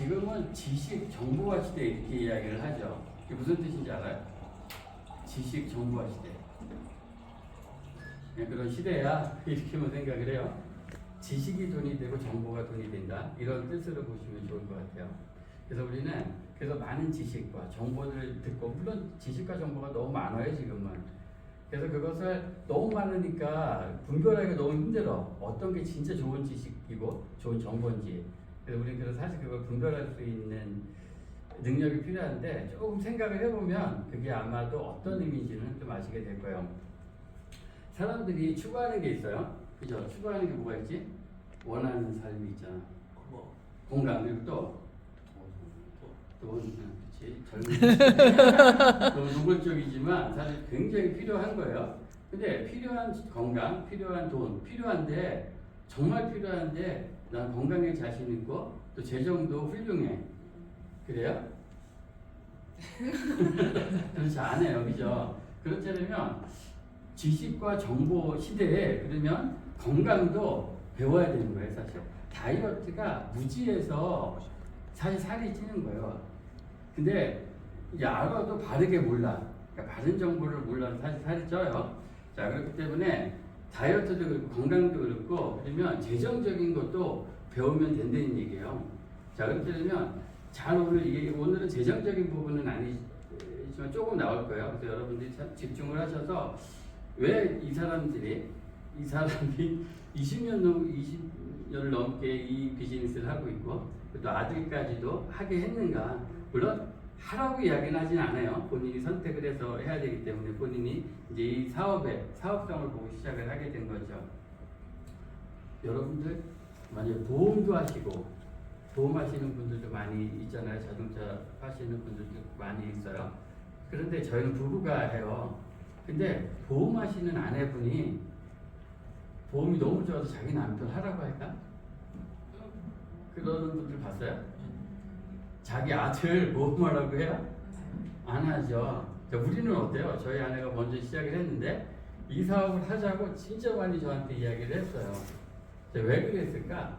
지금은 지식 정보화 시대 이렇게 이야기를 하죠. 이게 무슨 뜻인지 알아요? 지식 정보화 시대. 그냥 그런 시대야 이렇게만 생각을 해요. 지식이 돈이 되고 정보가 돈이 된다 이런 뜻으로 보시면 좋을 것 같아요. 그래서 우리는 그래서 많은 지식과 정보를 듣고 물론 지식과 정보가 너무 많아요 지금은. 그래서 그것을 너무 많으니까 분별하기가 너무 힘들어. 어떤 게 진짜 좋은 지식이고 좋은 정보인지. 그래서 우리는 그래서 사실 그걸 분별할 수 있는 능력이 필요한데 조금 생각을 해보면 그게 아마도 어떤 의미인지는 좀 아시게 될 거예요. 사람들이 추구하는 게 있어요. 그죠? 추구하는 게 뭐가 있지? 원하는 삶이 있잖아. 건강. 그리고 또 그렇지. 젊은 너무 노골적이지만 사실 굉장히 필요한 거예요. 근데 필요한 건강, 필요한 돈, 필요한데 정말 필요한데 난 건강에 자신 있고 또 재정도 훌륭해. 그래요? 그렇지 않아요. 그죠? 그렇다면 지식과 정보 시대에 그러면 건강도 배워야 되는 거예요. 사실 다이어트가 무지해서 사실 살이 찌는 거예요. 근데 이제 알아도 바르게 몰라. 그러니까 바른 정보를 몰라서 사실 살이 쪄요. 자, 그렇기 때문에 다이어트도 그렇고 건강도 그렇고 그러면 재정적인 것도 배우면 된다는 얘기예요. 자, 그렇게 되면 잘 오늘은 재정적인 부분은 아니지만 조금 나올 거예요. 그래서 여러분들이 집중을 하셔서 왜 이 사람이 20년을 넘게 이 비즈니스를 하고 있고 또 아들까지도 하게 했는가. 물론 하라고 이야기는 하진 않아요. 본인이 선택을 해서 해야 되기 때문에 본인이 이제 이 사업의 사업성을 보고 시작을 하게 된 거죠. 여러분들 만약에 보험도 하시고 보험하시는 분들도 많이 있잖아요. 자동차 하시는 분들도 많이 있어요. 그런데 저희는 부부가 해요. 근데 보험하시는 아내분이 보험이 너무 좋아서 자기 남편 하라고 할까? 그러는 분들 봤어요? 자기 아들 보험하라고 해요? 안 하죠. 우리는 어때요? 저희 아내가 먼저 시작을 했는데 이 사업을 하자고 진짜 많이 저한테 이야기를 했어요. 왜 그랬을까?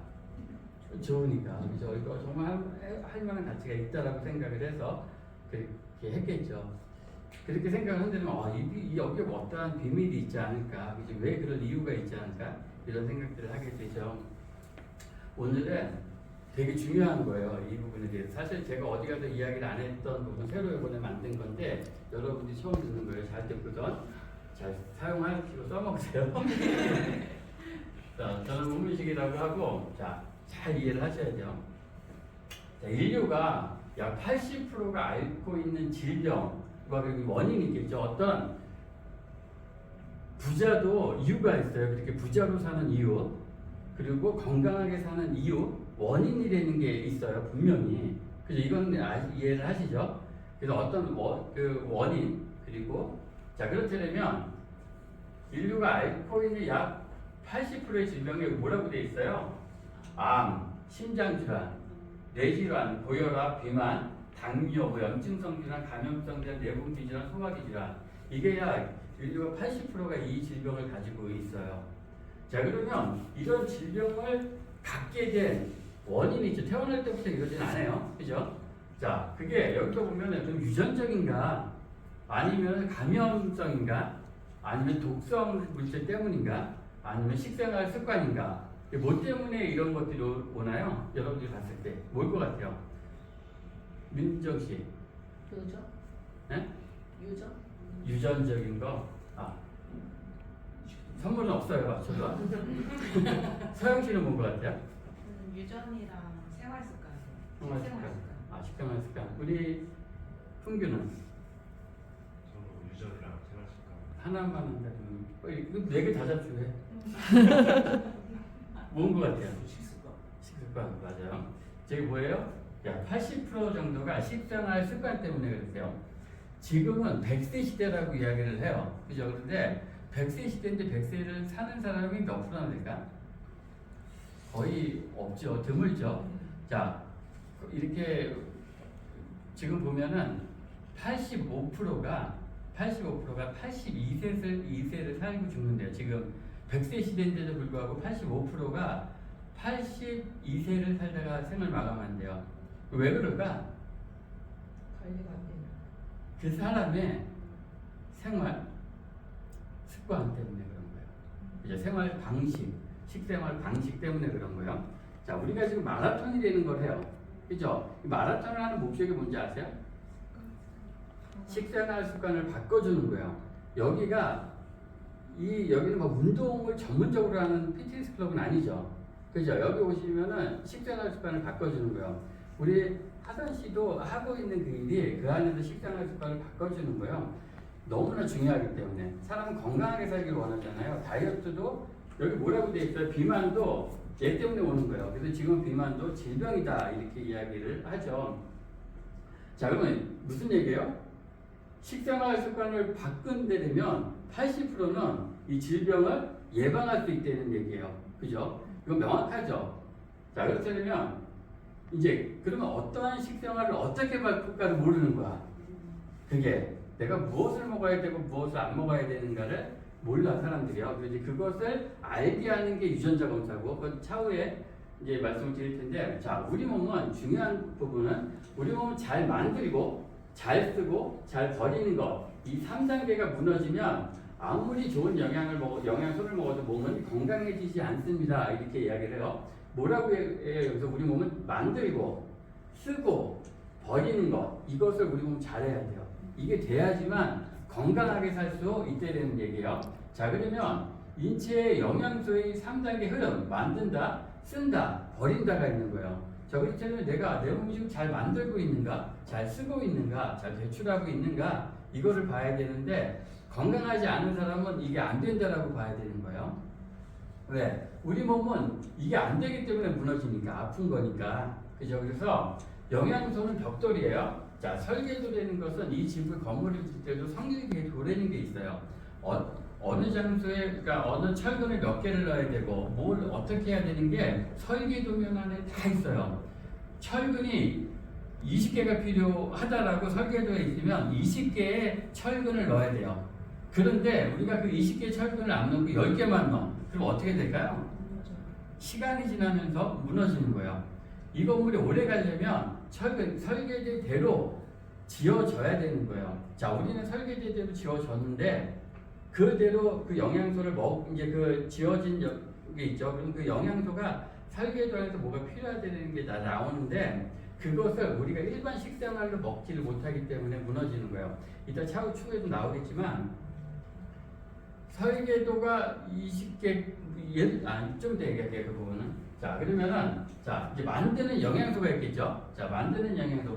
좋으니까. 그죠? 이거 정말 할 만한 가치가 있다라고 생각을 해서 그렇게 했겠죠. 그렇게 생각을 한다면 여기에 어떠한 비밀이 있지 않을까? 그죠? 왜 그런 이유가 있지 않을까? 이런 생각들을 하게 되죠. 오늘은 되게 중요한 거예요. 이 부분에 대해서. 사실 제가 어디 가서 이야기를 안 했던 부분 새로 이번에 만든 건데 여러분들이 처음 듣는 거예요. 잘 듣고선 잘 사용하시고 써먹으세요. 자, 저는 문문식이라고 하고 잘 이해를 하셔야 돼요. 자, 인류가 약 80%가 앓고 있는 질병과 그리고 원인이 있겠죠. 어떤 부자도 이유가 있어요. 그렇게 부자로 사는 이유, 그리고 건강하게 사는 이유, 원인이라는 게 있어요. 분명히. 그죠? 이건 이해를 하시죠? 그래서 어떤 그 원인, 그리고 그렇다면 인류가 앓고 있는 약 80%의 질병에 뭐라고 되어 있어요? 암, 심장질환, 뇌질환, 고혈압, 비만, 당뇨, 염증성 질환, 감염성 질환, 내분비 질환, 소화기 질환. 이게 약 인류가 80%가 이 질병을 가지고 있어요. 자, 그러면 이런 질병을 갖게 된 원인이 있죠. 태어날 때부터 이러진 않아요. 그죠? 자, 그게 여기서 보면은 좀 유전적인가, 아니면 감염성인가, 아니면 독성 물질 때문인가, 아니면 식생활 습관인가. 뭐 때문에 이런 것들이 오나요? 여러분들이 봤을 때 뭘 것 같아요? 민정 씨. 유전? 네? 유전? 유전적인 거. 선물은 없어요. 맞춰서. 서영 씨는 뭔 것 같아요? 유전이랑 생활 습관. 생활 습관. 식생활 습관. 우리 풍규는? 저도 유전이랑 생활 습관. 하나만 한다면 이거 4개 다 잡수네. 뭔 것 같아요? 식습관. 맞아요. 저기 뭐예요? 약 80% 정도가 식생활 습관 때문에 그러세요. 지금은 100세 시대라고 이야기를 해요. 그죠? 그런데 100세 시대인데 100세를 사는 사람이 몇 프로나 될까? 거의 없죠. 드물죠. 자, 이렇게 지금 보면은 85%가 82세를 살고 죽는데요. 지금 100세 시대인데도 불구하고 85%가 82세를 살다가 생을 마감한대요. 왜 그럴까? 관리가 안 되나? 그 사람의 생활 습관 때문에 그런 거예요. 이제 생활 방식, 식생활 방식 때문에 그런 거예요. 자, 우리가 지금 마라톤이 되는 걸 해요. 그죠? 이 마라톤을 하는 목적이 뭔지 아세요? 식생활 습관을 바꿔주는 거예요. 여기는 뭐 운동을 전문적으로 하는 피트니스 클럽은 아니죠. 그죠? 여기 오시면은 식생활 습관을 바꿔주는 거예요. 우리 하선 씨도 하고 있는 그 일이 그 안에서 식생활 습관을 바꿔주는 거예요. 너무나 중요하기 때문에 사람은 건강하게 살기를 원하잖아요. 다이어트도 여기 뭐라고 되어 있어요? 비만도 얘 때문에 오는 거예요. 그래서 지금 비만도 질병이다 이렇게 이야기를 하죠. 자, 그러면 무슨 얘기예요? 식생활 습관을 바꾼데 되면 80%는 이 질병을 예방할 수 있다는 얘기예요. 그죠? 이거 명확하죠? 자, 그렇다면 이제 그러면 어떠한 식생활을 어떻게 바꿀까를 모르는 거야. 그게 내가 무엇을 먹어야 되고 무엇을 안 먹어야 되는가를 몰라 사람들이요. 그래서 이제 그것을 알게 하는 게 유전자 검사고, 그 차후에 이제 말씀을 드릴 텐데, 자, 우리 몸은 중요한 부분은 우리 몸을 잘 만들고, 잘 쓰고, 잘 버리는 것, 이 3단계가 무너지면 아무리 좋은 영양소를 먹어도 몸은 건강해지지 않습니다. 이렇게 이야기를 해요. 뭐라고 해요? 여기서 우리 몸은 만들고, 쓰고, 버리는 것, 이것을 우리 몸은 잘해야 돼요. 이게 돼야지만 건강하게 살 수 있다는 얘기예요. 자, 그러면 인체의 영양소의 3단계 흐름, 만든다, 쓴다, 버린다가 있는 거예요. 자, 그렇다면 내가 내 몸이 지금 잘 만들고 있는가, 잘 쓰고 있는가, 잘 배출하고 있는가, 이거를 봐야 되는데, 건강하지 않은 사람은 이게 안 된다라고 봐야 되는 거예요. 왜? 우리 몸은 이게 안 되기 때문에 무너지니까, 아픈 거니까. 그죠? 그래서 영양소는 벽돌이에요. 자, 설계도라는 것은 이 집을 건물을 짓을 때도 성질계도라는 게 있어요. 어느 장소에, 그러니까 어느 철근을 몇 개를 넣어야 되고, 뭘 어떻게 해야 되는 게 설계도면 안에 다 있어요. 철근이 20개가 필요하다라고 설계도에 있으면 20개의 철근을 넣어야 돼요. 그런데 우리가 그 20개의 철근을 안 넣고 10개만 넣어. 그럼 어떻게 될까요? 시간이 지나면서 무너지는 거예요. 이 건물이 오래 가려면 설계대로 지어져야 되는 거예요. 자, 우리는 설계대로 지어졌는데 그대로 그 영양소를 이제 그 지어진 게 있죠. 그럼 그 영양소가 설계도에서 뭐가 필요하다는 게 나오는데 그것을 우리가 일반 식생활로 먹지를 못하기 때문에 무너지는 거예요. 이따 차후 추후에도 나오겠지만 설계도가 20개, 좀 더 얘기할게요, 그 부분은. 자, 그러면은, 자, 이제 만드는 영양소가 있겠죠? 자, 만드는 영양소,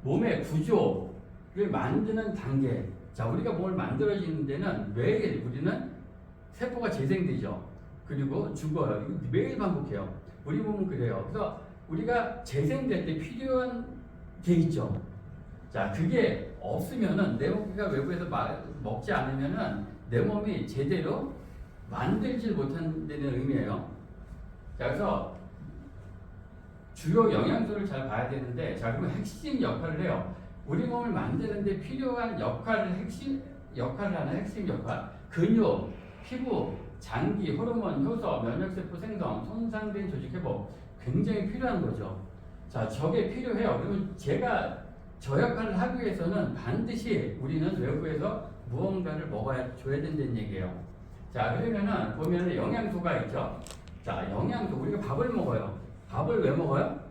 몸의 구조를 만드는 단계. 자, 우리가 몸을 만들어지는 데는 매일 우리는 세포가 재생되죠. 그리고 죽어요. 이거 매일 반복해요. 우리 몸은 그래요. 그래서 우리가 재생될 때 필요한 게 있죠. 자, 그게 없으면은 내 몸가 외부에서 먹지 않으면은 내 몸이 제대로 만들질 못한다는 의미예요. 자, 그래서 주요 영양소를 잘 봐야 되는데, 자, 그러면 핵심 역할을 해요. 우리 몸을 만드는데 필요한 핵심 역할. 근육, 피부, 장기, 호르몬, 효소, 면역세포 생성, 손상된 조직 회복 굉장히 필요한 거죠. 자, 저게 필요해요. 그러면 제가 저 역할을 하기 위해서는 반드시 우리는 외부에서 무언가를 줘야 된다는 얘기예요. 자, 그러면은 보면은 영양소가 있죠. 자, 영양소, 우리가 밥을 먹어요. 밥을 왜 먹어요?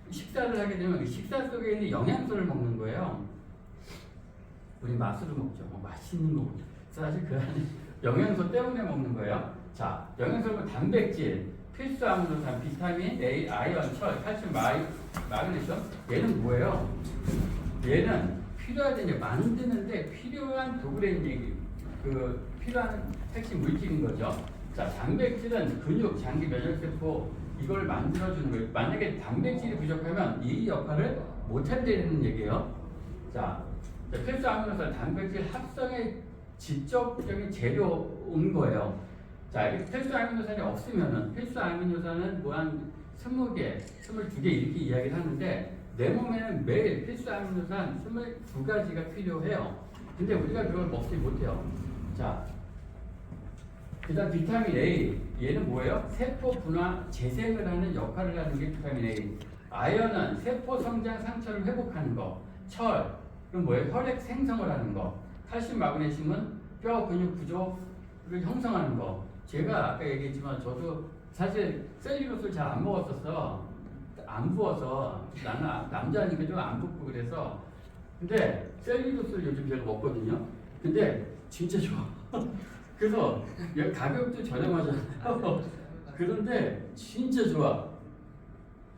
식사를 하게 되면 그 식사 속에 있는 영양소를 먹는 거예요. 우리 맛으로 먹죠. 맛있는 거 먹죠. 사실 그 안에 영양소 때문에 먹는 거예요. 자, 영양소는 단백질, 필수 아미노산, 비타민 A, 아연, 철, 칼슘, 마그네슘. 얘는 뭐예요? 얘는 필요하다는 만드는데 필요한 도구라는 얘기, 필요한 핵심 물질인 거죠. 자, 단백질은 근육, 장기, 면역세포 이걸 만들어주는 거예요. 만약에 단백질이 부족하면 이 역할을 못한다는 얘기예요. 자, 필수 아미노산, 단백질 합성의 직접적인 재료인 거예요. 자, 필수 아미노산이 없으면은, 필수 아미노산은 뭐 한 20개, 22개 이렇게 이야기를 하는데 내 몸에는 매일 필수 아미노산 22가지가 필요해요. 근데 우리가 그걸 먹지 못해요. 자, 그 다음 비타민 A. 얘는 뭐예요? 세포 분화 재생을 하는 역할을 하는 게 비타민 A. 아연은 세포 성장 상처를 회복하는 거. 철, 그럼 뭐예요? 혈액 생성을 하는 거. 칼슘, 마그네슘은 뼈 근육 구조를 형성하는 거. 제가 아까 얘기했지만 저도 사실 셀룰로스를 잘 안 먹었었어. 안 부어서 나는 남자니까 좀 안 붓고 그래서. 근데 셀룰로스를 요즘 제가 먹거든요. 근데 진짜 좋아. 그래서 얘 가격도 저렴하잖아요. 그런데 진짜 좋아.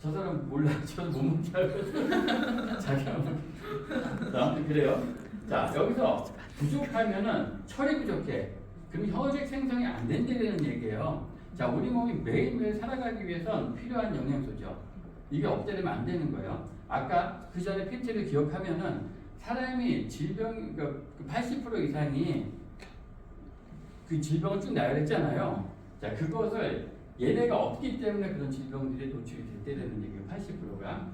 저 사람 몰라. 저도 못 먹게 하거든. 자기가 먹게. 아무튼 그래요. 자, 여기서 부족하면은 철이 부족해. 그럼 혈액 생성이 안 된다는 얘기예요. 자, 우리 몸이 매일매일 살아가기 위해선 필요한 영양소죠. 이게 없애면 안 되는 거예요. 아까 그 전에 PT를 기억하면은 사람이 질병, 80% 이상이 그 질병을 쭉 나열했잖아요. 자, 그것을 얘네가 없기 때문에 그런 질병들이 노출이 됐다는 얘기예요. 80%가.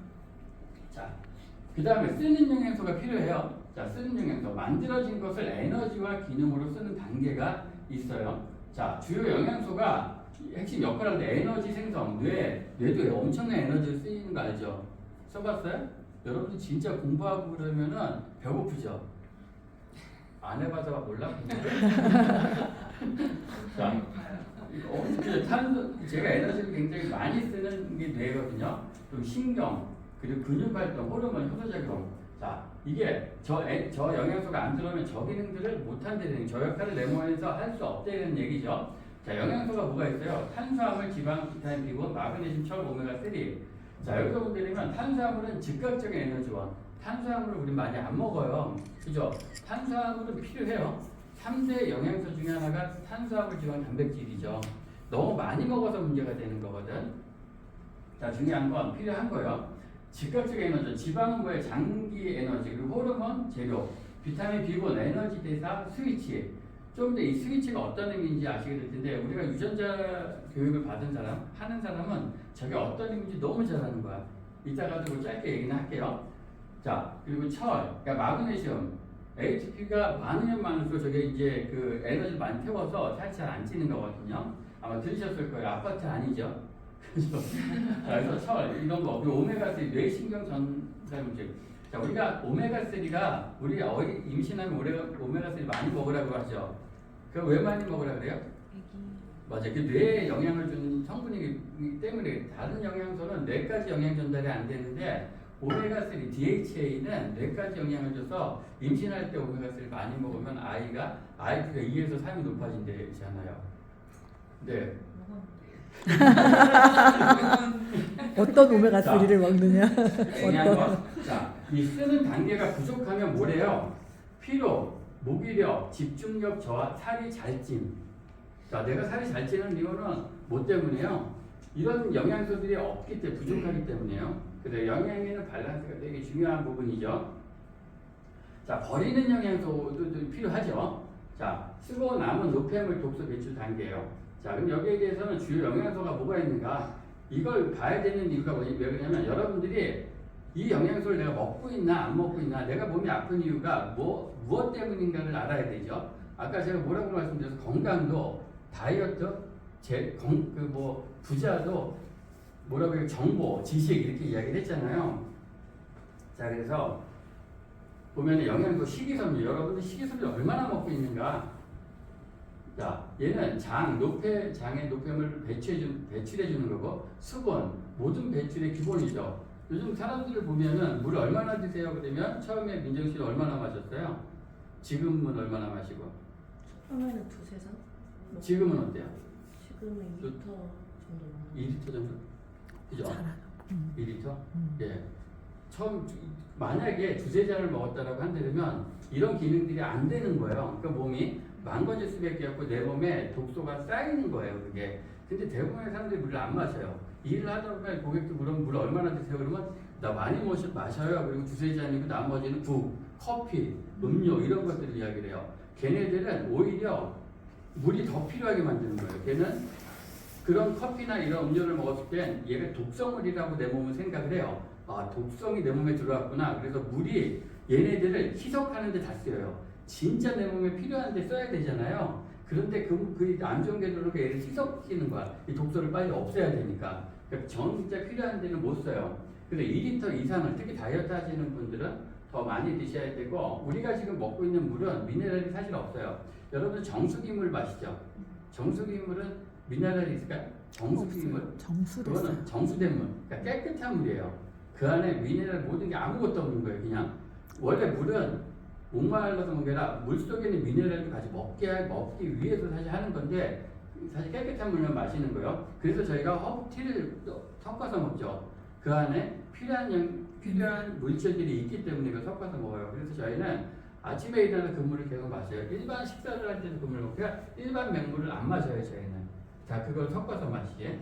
자, 그 다음에 쓰는 영양소가 필요해요. 자, 쓰는 영양소. 만들어진 것을 에너지와 기능으로 쓰는 단계가 있어요. 자, 주요 영양소가 핵심 역할을 하는데 에너지 생성, 뇌도 엄청난 에너지를 쓰이는 거 알죠? 써봤어요? 여러분들 진짜 공부하고 그러면은 배고프죠? 안 해봐서 몰라? 자, 제가 에너지를 굉장히 많이 쓰는 게 뇌거든요. 좀 신경, 그리고 근육활동, 호르몬, 효소작용. 자, 이게 저 영양소가 안 들어오면 저 기능들을 못한다는, 저 역할을 내 몸에서 할 수 없다는 얘기죠. 자, 영양소가 뭐가 있어요? 탄수화물, 지방, 비타민 B1, 마그네슘, 철, 오메가3. 자, 여기서 보게 되면 탄수화물은 즉각적인 에너지원. 탄수화물을 우리 많이 안 먹어요. 그죠? 탄수화물은 필요해요. 3대 영양소 중에 하나가 탄수화물, 지방, 단백질이죠. 너무 많이 먹어서 문제가 되는 거거든. 자, 중요한 건 필요한 거예요. 즉각적 에너지, 지방은 뭐예요? 장기 에너지, 그리고 호르몬, 재료, 비타민 B1, 에너지 대사, 스위치. 좀 더 이 스위치가 어떤 의미인지 아시게 될 텐데, 우리가 유전자 교육을 받은 사람, 하는 사람은 저게 어떤 의미인지 너무 잘 아는 거야. 이따가도 짧게 얘기는 할게요. 자, 그리고 철, 그러니까 마그네슘, ATP가 많으면 많을수록 저게 이제 그 에너지를 많이 태워서 살이 잘 안 찌는 거거든요. 아마 들으셨을 거예요. 아파트 아니죠? 그죠? 자, 그래서 철, 이런 거, 그리고 오메가3, 뇌신경 전달 문제. 자, 우리가 오메가3가 우리 임신하면 오메가3 많이 먹으라고 하죠. 그 왜 많이 먹으라 그래요? 맞아. 그 뇌에 영향을 주는 성분이기 때문에 다른 영양소는 뇌까지 영양 전달이 안 되는데 오메가3, DHA는 뇌까지 영향을 줘서 임신할 때 오메가3를 많이 먹으면 아이가 IQ가 2에서 3이 높아진대잖아요. 네. 어떤 오메가3를 먹느냐? 중요한 건, 자, 이 쓰는 단계가 부족하면 뭐래요? 피로, 무기력, 집중력 저하, 살이 잘 찜. 자, 내가 살이 잘 찌는 이유는 뭐 때문에요? 이런 영양소들이 없기 때문에, 부족하기 때문에요. 그래서 영양에는 밸런스가 되게 중요한 부분이죠. 자, 버리는 영양소도 필요하죠. 자, 쓰고 남은 노폐물 독소 배출 단계예요. 자, 그럼 여기에 대해서는 주요 영양소가 뭐가 있는가? 이걸 봐야 되는 이유가 왜 그러냐면 여러분들이 이 영양소를 내가 먹고 있나 안 먹고 있나, 내가 몸이 아픈 이유가 무엇 때문인가를 알아야 되죠. 아까 제가 뭐라고 말씀드려서 건강도, 다이어트, 부자도 뭐라고 해요? 정보, 지식 이렇게 이야기를 했잖아요. 자, 그래서 보면 영양소 식이섬유, 여러분들 식이섬유 얼마나 먹고 있는가? 자, 얘는 장의 노폐물을 배출해주는 거고, 수분, 모든 배출의 기본이죠. 요즘 사람들을 보면은 물을 얼마나 드세요? 그러면 처음에 민정 씨는 얼마나 마셨어요? 지금은 얼마나 마시고? 처음에는 두세 잔? 지금은 어때요? 지금은 2리터 정도. 2리터 정도? 그죠? 잘 2리터? 예. 만약에 두세 잔을 먹었다라고 한다면 이런 기능들이 안 되는 거예요. 그러니까 몸이 망가질 수밖에 없고 내 몸에 독소가 쌓이는 거예요, 그게. 근데 대부분의 사람들이 물을 안 마셔요. 일을 하다 보면 고객도 물으면 물 얼마나 드세요? 그러면 나 많이 마셔요. 그리고 두세 잔이고 나머지는 국, 커피, 음료 이런 것들을 이야기를 해요. 걔네들은 오히려 물이 더 필요하게 만드는 거예요. 걔는 그런 커피나 이런 음료를 먹었을 땐 얘가 독성물이라고 내 몸은 생각을 해요. 아, 독성이 내 몸에 들어왔구나. 그래서 물이 얘네들을 희석하는 데 다 쓰여요. 진짜 내 몸에 필요한 데 써야 되잖아요. 그런데 그 안 좋은 게 들어오니까 얘를 희석시키는 거야. 이 독소를 빨리 없애야 되니까. 그러니까 진짜 필요한 데는 못 써요. 그래서 2리터 이상을 특히 다이어트 하시는 분들은 더 많이 드셔야 되고 우리가 지금 먹고 있는 물은 미네랄이 사실 없어요. 여러분 정수기물 마시죠? 정수기물은 미네랄이 있을까요? 정수기물? 정수됐어요. 그거는 정수된 물, 그러니까 깨끗한 물이에요. 그 안에 미네랄 모든 게 아무것도 없는 거예요. 그냥 원래 물은 목말라서 먹는 게 아니라 물 속에 있는 미네랄도 같이 먹기 위해서 사실 하는 건데 사실 깨끗한 물만 마시는 거예요. 그래서 저희가 허브티를 섞어서 먹죠. 그 안에 필요한 물질들이 있기 때문에 이걸 섞어서 먹어요. 그래서 저희는 아침에 일어나서 그 물을 계속 마셔요. 일반 식사를 할 때도 그 물을 먹고 일반 맹물을 안 마셔요. 저희는. 자, 그걸 섞어서 마시게.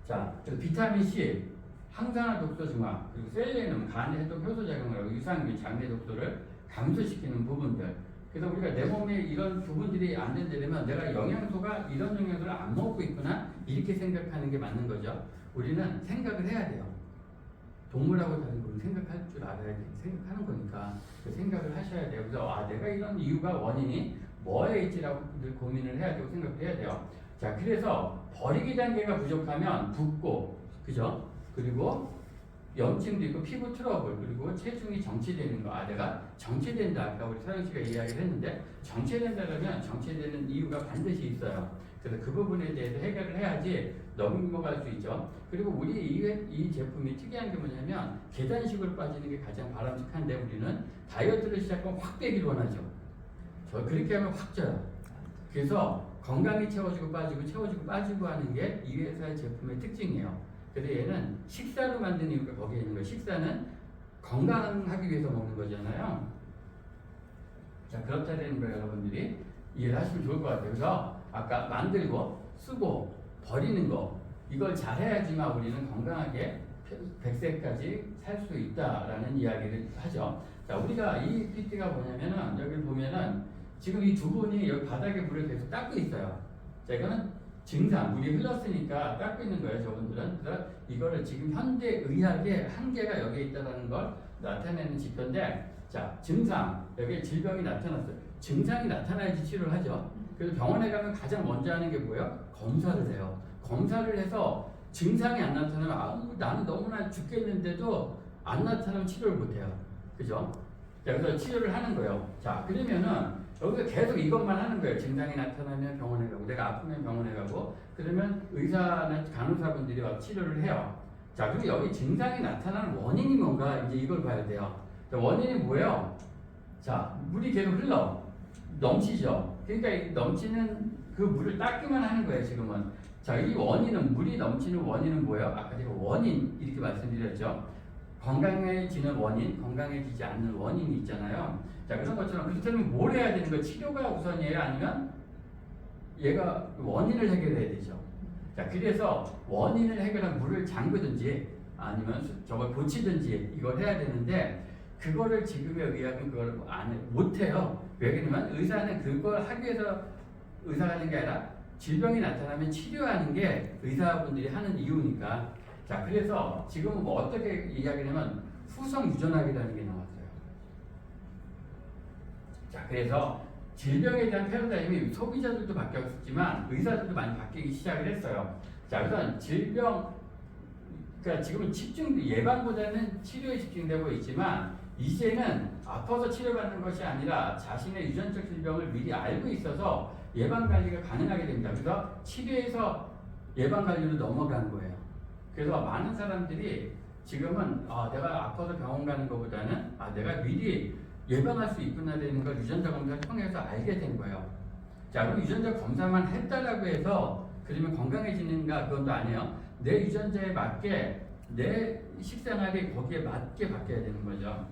자, 그래서 비타민 C, 항산화 독소 중화, 그리고 셀레늄, 간의 해독 효소 작용을 하고 유산균, 장내 독소를 감소시키는 부분들. 그래서 우리가 내 몸에 이런 부분들이 안 된다면 내가 영양소가 이런 영양소를 안 먹고 있구나 이렇게 생각하는 게 맞는 거죠. 우리는 생각을 해야 돼요. 동물하고 다른 건 생각할 줄 알아야 생각하는 거니까 그 생각을 하셔야 돼요. 그래서 내가 이런 이유가 원인이 뭐에 있지라고 늘 고민을 해야 되고 생각을 해야 돼요. 자, 그래서 버리기 단계가 부족하면 붓고, 그죠? 그리고 염증도 있고 피부 트러블 그리고 체중이 정체되는 거. 내가 정체된다. 아까 우리 서영 씨가 이야기를 했는데 정체된다면 정체되는 이유가 반드시 있어요. 그래서 그 부분에 대해서 해결을 해야지 넘어갈 수 있죠. 그리고 우리 이 제품이 특이한 게 뭐냐면 계단식으로 빠지는 게 가장 바람직한데 우리는 다이어트를 시작하면 확 빼기로 원하죠. 그렇게 하면 확 쪄요. 그래서 건강이 채워지고 빠지고 하는 게 이 회사의 제품의 특징이에요. 그래서 얘는 식사로 만든 이유가 거기에 있는 거예요. 식사는 건강하기 위해서 먹는 거잖아요. 자, 그렇다는 거예요. 여러분들이 이해를 하시면 좋을 것 같아요. 그래서 아까 만들고 쓰고 버리는 거 이걸 잘 해야지만 우리는 건강하게 100세까지 살 수 있다라는 이야기를 하죠. 자, 우리가 이 PT가 뭐냐면은 여기 보면은 지금 이 두 분이 여기 바닥에 물을 계속 닦고 있어요. 자, 이거는 증상, 물이 흘렀으니까 닦고 있는 거예요, 저분들은. 그래서 이거를 지금 현대 의학의 한계가 여기에 있다는 걸 나타내는 지표인데, 자, 증상, 여기에 질병이 나타났어요. 증상이 나타나야지 치료를 하죠. 그래서 병원에 가면 가장 먼저 하는 게 뭐예요? 검사를 해요. 검사를 해서 증상이 안 나타나면 나는 너무나 죽겠는데도 안 나타나면 치료를 못 해요. 그죠? 자, 그래서 치료를 하는 거예요. 자, 그러면은 여기서 계속 이것만 하는 거예요. 증상이 나타나면 병원에 가고, 내가 아프면 병원에 가고, 그러면 의사나 간호사분들이 와서 치료를 해요. 자, 그리고 여기 증상이 나타나는 원인이 뭔가 이제 이걸 봐야 돼요. 자, 원인이 뭐예요? 자, 물이 계속 흘러. 넘치죠. 그러니까 이 넘치는 그 물을 닦기만 하는 거예요, 지금은. 자, 이 원인은, 물이 넘치는 원인은 뭐예요? 아까 제가 원인 이렇게 말씀드렸죠. 건강해지는 원인, 건강해지지 않는 원인이 있잖아요. 자, 그런 것처럼 그렇다면 뭘 해야 되는 거예요? 치료가 우선이에요? 아니면 얘가 원인을 해결해야 되죠. 자, 그래서 원인을 해결한 물을 잠그든지 아니면 저걸 고치든지 이걸 해야 되는데 그거를 지금의 의학은 그걸 못해요. 왜 그러냐면 의사는 그걸 하기 위해서 의사가 하는 게 아니라 질병이 나타나면 치료하는 게 의사분들이 하는 이유니까. 자, 그래서 지금은 뭐 어떻게 이야기를 하면 후성 유전학이라는 게 나왔어요. 자, 그래서 질병에 대한 패러다임이 소비자들도 바뀌었지만 의사들도 많이 바뀌기 시작을 했어요. 자, 우선 질병, 그러니까 지금은 예방보다는 치료에 집중되고 있지만 이제는 아파서 치료받는 것이 아니라 자신의 유전적 질병을 미리 알고 있어서 예방관리가 가능하게 됩니다. 그래서 치료에서 예방관리로 넘어간 거예요. 그래서 많은 사람들이 지금은 내가 아파서 병원 가는 것보다는 내가 미리 예방할 수 있구나라는 걸 유전자 검사를 통해서 알게 된 거예요. 자, 그럼 유전자 검사만 했다라고 해서 그러면 건강해지는가? 그건 또 아니에요. 내 유전자에 맞게 내 식생활이 거기에 맞게 바뀌어야 되는 거죠.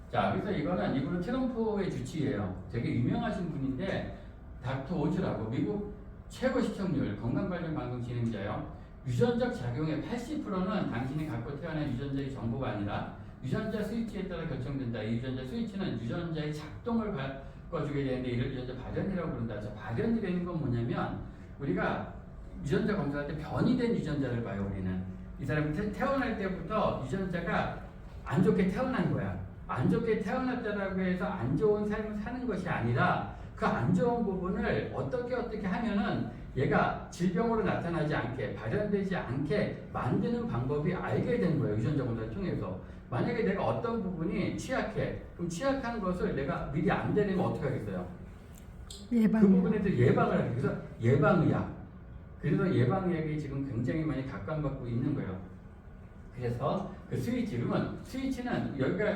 자, 그래서 이분은 트럼프의 주치의예요. 되게 유명하신 분인데 닥터 오즈라고 미국 최고 시청률 건강 관련 방송 진행자예요. 유전적 작용의 80%는 당신이 갖고 태어난 유전자의 정보가 아니라 유전자 스위치에 따라 결정된다. 이 유전자 스위치는 유전자의 작동을 바꿔주게 되는데 이를 유전자 발현이라고 부른다. 자, 발현이라는 건 뭐냐면 우리가 유전자 검사할 때 변이된 유전자를 봐요. 우리는 이 사람이 태어날 때부터 유전자가 안 좋게 태어난 거야. 안 좋게 태어났다라고 해서 안 좋은 삶을 사는 것이 아니라 그 안 좋은 부분을 어떻게 하면은 얘가 질병으로 나타나지 않게 발현되지 않게 만드는 방법이 알게 된 거예요. 유전자 검사를 통해서. 만약에 내가 어떤 부분이 취약해, 그럼 취약한 것을 내가 미리 안 되려면 어떻게 하겠어요? 예방. 그 부분에 대해서 예방을 하기 위해서 예방의학. 그래서 예방의학이 지금 굉장히 많이 각광받고 있는 거예요. 그래서 그 스위치, 그러면 스위치는 여기가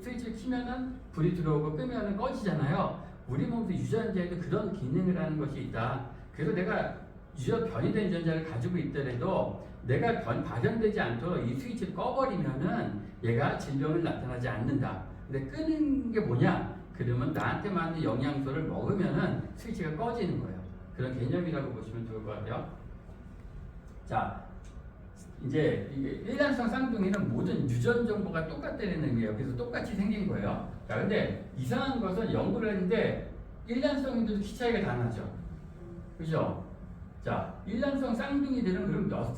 스위치를 키면은 불이 들어오고 끄면은 꺼지잖아요. 우리 몸도 유전자에도 그런 기능을 하는 것이 있다. 그래서 내가 변이된 유전자를 가지고 있더라도 내가 발현되지 않도록 이 스위치를 꺼버리면은 얘가 질병을 나타나지 않는다. 근데 끄는 게 뭐냐? 그러면 나한테 맞는 영양소를 먹으면은 스위치가 꺼지는 거예요. 그런 개념이라고 보시면 좋을 것 같아요. 자, 이제 이게 일란성 쌍둥이는 모든 유전 정보가 똑같다는 의미예요. 그래서 똑같이 생긴 거예요. 자, 근데 이상한 것은 연구를 했는데 일란성인데도 키 차이가 다 나죠. 그죠? 자, 일란성 쌍둥이들은 그럼 몇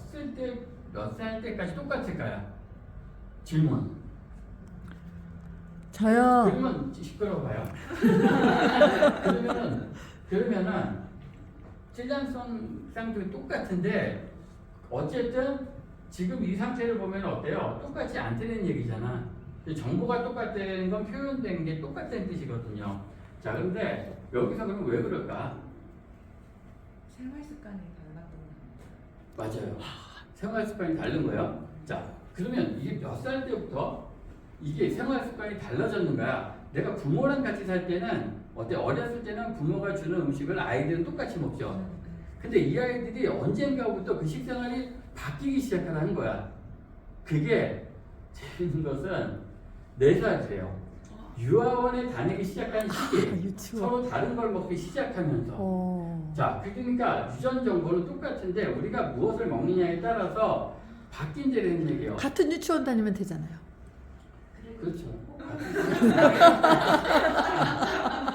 살 때까지 똑같을까요? 질문. 저요. 그러면 시끄러워봐요. 그러면은 일란성 쌍둥이 똑같은데 어쨌든 지금 이 상태를 보면 어때요? 똑같지 않다는 얘기잖아. 정보가 똑같다는 건 표현된 게 똑같다는 뜻이거든요. 자, 그런데 여기서 그럼 왜 그럴까? 생활 습관이 달랐던 맞아요. 생활 습관이 다른 거예요. 자, 그러면 이게 몇 살 때부터 이게 생활 습관이 달라졌는가? 내가 부모랑 같이 살 때는 어때? 어렸을 때는 부모가 주는 음식을 아이들은 똑같이 먹죠. 근데 이 아이들이 언젠가부터 그 식생활이 바뀌기 시작하는 거야. 그게 재밌는 것은 4살이래요. 유아원에 다니기 시작한 시기, 유치원. 서로 다른 걸 먹기 시작하면서. 자, 그러니까 유전 정보는 똑같은데 우리가 무엇을 먹느냐에 따라서 바뀐다는 얘기예요. 같은 유치원 다니면 되잖아요. 그렇죠.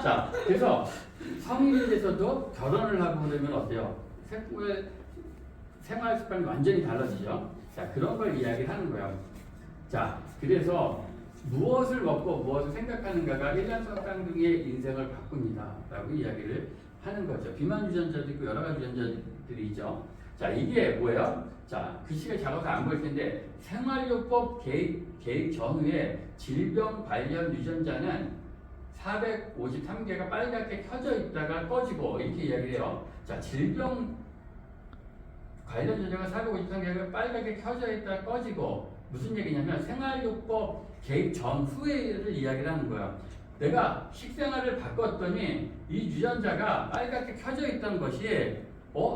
자, 그래서 성인이 돼서도 결혼을 하고 그러면 어때요? 생활 습관이 완전히 달라지죠. 자, 그런 걸 이야기하는 거예요. 자, 그래서 무엇을 먹고 무엇을 생각하는가가 일란성 쌍둥이의 인생을 바꿉니다. 라고 이야기를 하는 거죠. 비만 유전자도 있고 여러 가지 유전자들이 있죠. 자, 이게 뭐예요? 자, 글씨가 작아서 안 보일 텐데 생활요법 개입 전후에 질병 관련 유전자는 453개가 빨갛게 켜져 있다가 꺼지고 이렇게 이야기를 해요. 자, 질병 관련 유전자가 453개가 빨갛게 켜져 있다가 꺼지고 무슨 얘기냐면 생활요법 개입 전후에를 이야기를 하는 거예요. 내가 식생활을 바꿨더니 이 유전자가 빨갛게 켜져 있던 것이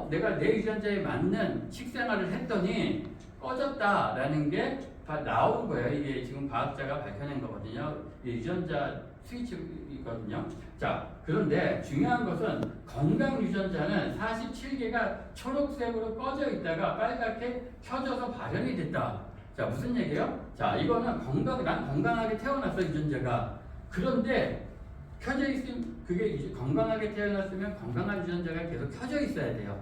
내가 내 유전자에 맞는 식생활을 했더니 꺼졌다라는 게 다 나온 거예요. 이게 지금 과학자가 밝혀낸 거거든요. 이 유전자 스위치거든요. 자, 그런데 중요한 것은 건강 유전자는 47개가 초록색으로 꺼져 있다가 빨갛게 켜져서 발현이 됐다. 자, 무슨 얘기예요? 자, 이거는 난 건강하게 태어났어, 유전자가. 그런데 켜져 있으면 그게 건강하게 태어났으면 건강한 유전자가 계속 켜져 있어야 돼요.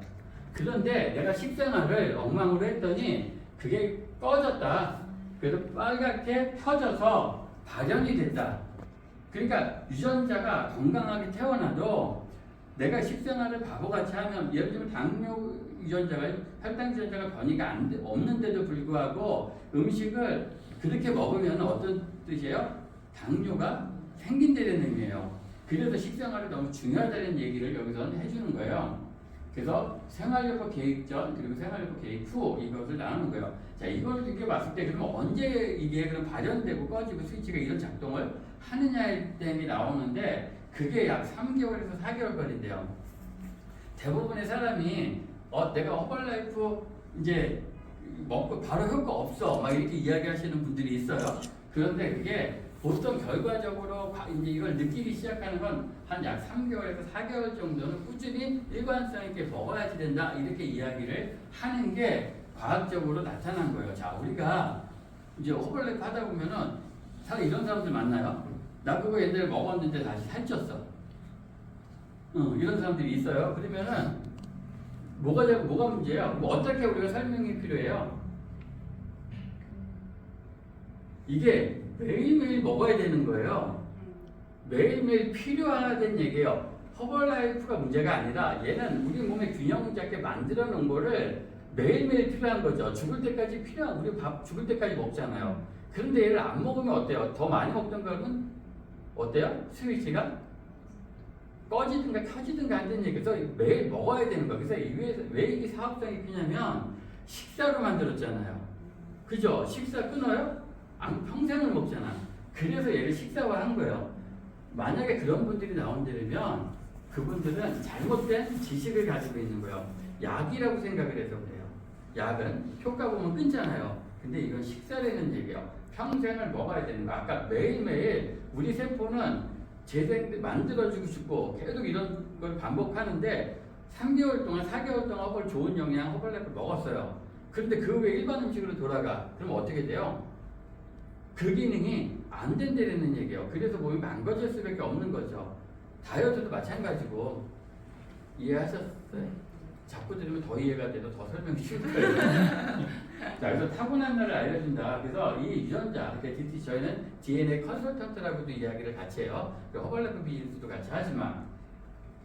그런데 내가 식생활을 엉망으로 했더니 그게 꺼졌다. 그래서 빨갛게 켜져서 발현이 됐다. 그러니까 유전자가 건강하게 태어나도 내가 식생활을 바보같이 하면 예를 들면 당뇨 유전자가 혈당 유전자가 변이가 없는데도 불구하고 음식을 그렇게 먹으면 어떤 뜻이에요? 당뇨가 생긴다는 의미예요. 그래서 식생활이 너무 중요하다는 얘기를 여기서는 해주는 거예요. 그래서 생활요법 계획 전 그리고 생활요법 계획 후 이것을 나누는 거예요. 자, 이걸 이렇게 봤을 때 그러면 언제 이게 그럼 발현되고 꺼지고 스위치가 이런 작동을 하느냐에 대해 나오는데 그게 약 3개월에서 4개월 걸린대요. 대부분의 사람이 내가 허벌라이프 이제 먹고 바로 효과 없어 막 이렇게 이야기하시는 분들이 있어요. 그런데 그게 보통 결과적으로 이제 이걸 느끼기 시작하는 건 한 약 3개월에서 4개월 정도는 꾸준히 일관성 있게 먹어야지 된다 이렇게 이야기를 하는 게 과학적으로 나타난 거예요. 자, 우리가 이제 허벌라이프 하다 보면은 사실 이런 사람들 만나요. 나 그거 옛날에 먹었는데 다시 살쪘어. 이런 사람들이 있어요. 그러면은 뭐가 문제예요? 어떻게 우리가 설명이 필요해요? 이게 매일매일 먹어야 되는 거예요. 매일매일 필요하다는 얘기예요. 허벌라이프가 문제가 아니라 얘는 우리 몸에 균형 잡게 만들어 놓은 거를 매일매일 필요한 거죠. 죽을 때까지 필요한, 우리 밥 죽을 때까지 먹잖아요. 그런데 얘를 안 먹으면 어때요? 더 많이 먹던 거는 어때요? 스위치가 꺼지든가 켜지든가 한다는 얘기. 그래서 매일 먹어야 되는 거예요. 그래서 왜 이게 사업성이 크냐면 식사로 만들었잖아요. 그죠? 식사 끊어요? 안, 평생을 먹잖아. 그래서 얘를 식사화한 거예요. 만약에 그런 분들이 나온다면 그분들은 잘못된 지식을 가지고 있는 거예요. 약이라고 생각을 해서 그래요. 약은 효과 보면 끊잖아요. 근데 이건 식사라는 얘기예요. 평생을 먹어야 되는 거. 아까 매일매일 우리 세포는 재생 만들어주고 싶고 계속 이런 걸 반복하는데 3개월 동안 4개월 동안 허벌 좋은 영양 허벌랩을 먹었어요. 그런데 그 후에 일반 음식으로 돌아가. 그럼 어떻게 돼요? 그 기능이 안 된다는 얘기예요. 그래서 몸이 망가질 수밖에 없는 거죠. 다이어트도 마찬가지고 이해하셨어요? 자꾸 들으면 더 이해가 돼도 더 설명이 쉬울 거예요. 자, 그래서 타고난 날을 알려준다. 그래서 이 유전자, 저희는 DNA 컨설턴트라고도 이야기를 같이 해요. 허벌레프 비즈니스도 같이 하지만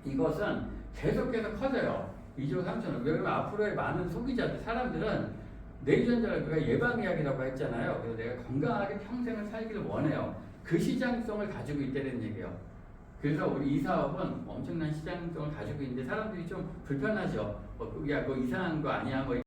이것은 계속해서 커져요. 2조 3천억. 왜냐면 앞으로의 많은 소비자들, 사람들은 내 유전자를 우리가 예방의학이라고 했잖아요. 그래서 내가 건강하게 평생을 살기를 원해요. 그 시장성을 가지고 있다는 얘기예요. 그래서 우리 이 사업은 엄청난 시장성을 가지고 있는데 사람들이 좀 불편하죠. 야, 그거 이상한 거 아니야? 뭐